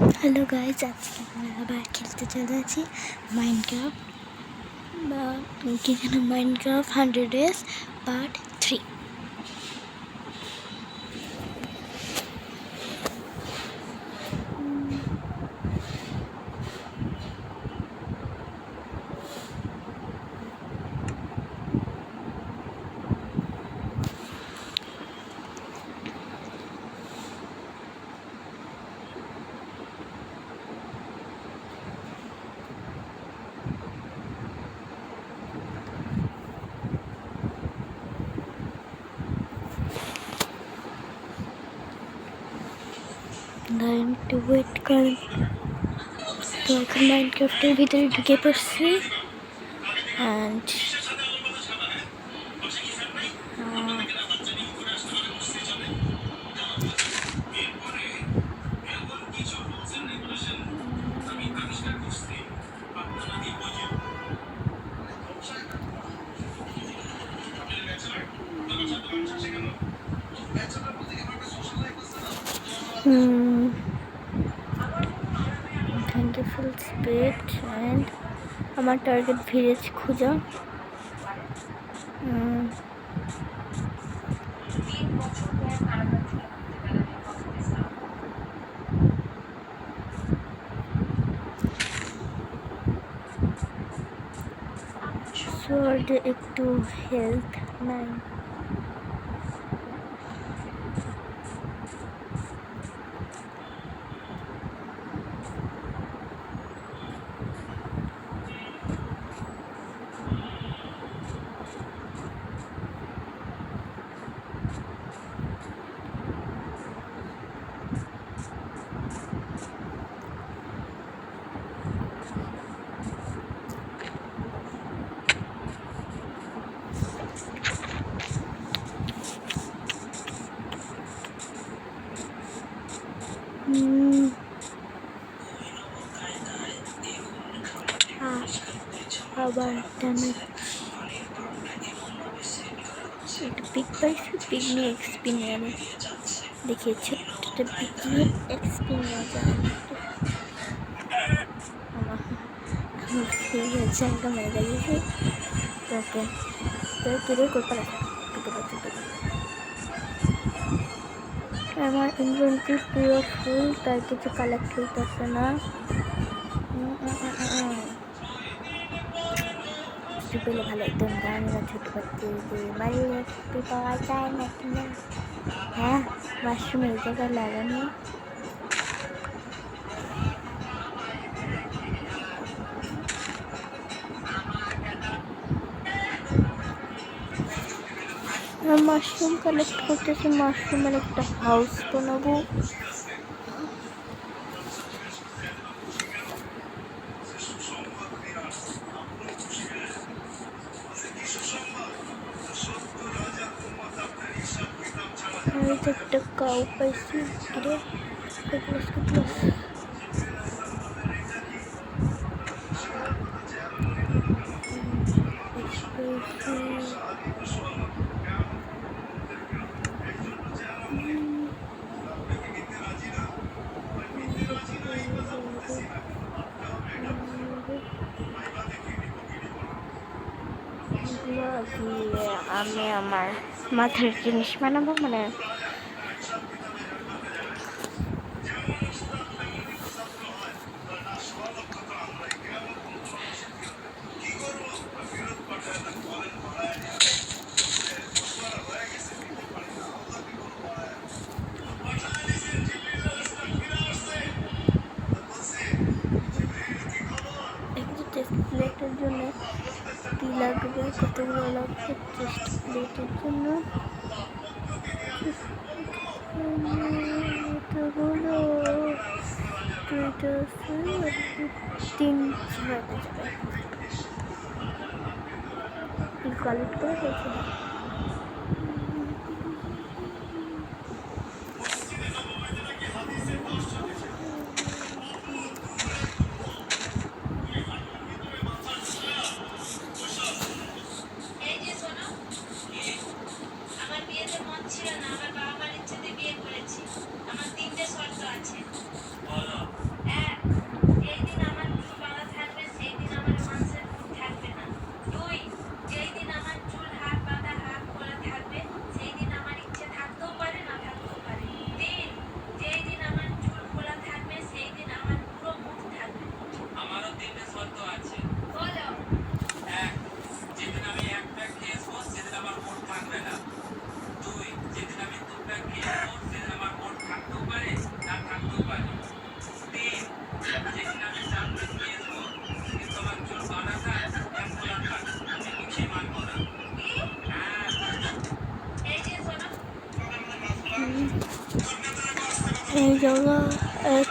Hello guys, আজকে আমরা আবার খেলতে চলে যাচ্ছি মাইনক্রাফট বা কি যেন মাইনক্রাফট 100 ডেজ পার্ট 3। একটু ওয়েট করেন। তো এখন মাইনক্রাফটের ভিতরে ঢুকে পড়ছি অ্যান্ড ফুল স্পিড অ্যান্ড আমার টার্গেট ভিলেজ খোঁজা। সোয়ার্ডে একটু হেলথ নাই। আবার একটা পিক পাইছি, পিক নিয়ে এক্সপি নিয়ে আমি দেখি ছোট্ট পিক নিয়ে এক্সপি নিয়ে যায় ঠিক আছে। একটা মেরে গেছে তোকে তো তুলে করতে আমার ইনভেন্টরি পুরো ফুল, তার কিছু কালেক্ট হইতেছে না। পেলে ভালো একদম গানরা ছোট পাচ্ছি যে মারিয়ে পাওয়া যায় না কিনা। হ্যাঁ, মাশরুম এই জায়গায় লাগানো। মাশরুম কালেক্ট করতেছি, মাশরুমের একটা হাউস বানাবো। একটা কাউ পাইছি রে, আমি আমার মাথার জিনিস বানাবো, মানে প্লেটের জন্য কি লাগবে, কতগুলো লাগবে টেস্ট প্লেটের জন্য? এতগুলো 3-6 কালেক্ট করে হয়েছে।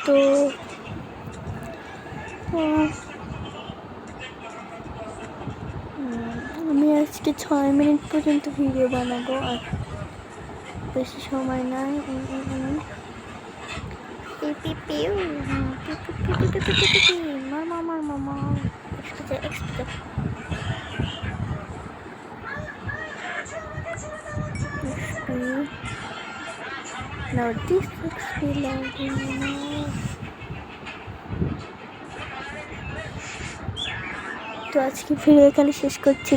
তো আমি আজকে 6 মিনিট পর্যন্ত ভিডিও বানাবো, আর বেশি সময় নাই। মামা Now this XP loading now. তো আজকে ভিডিও এখানে শেষ করছি।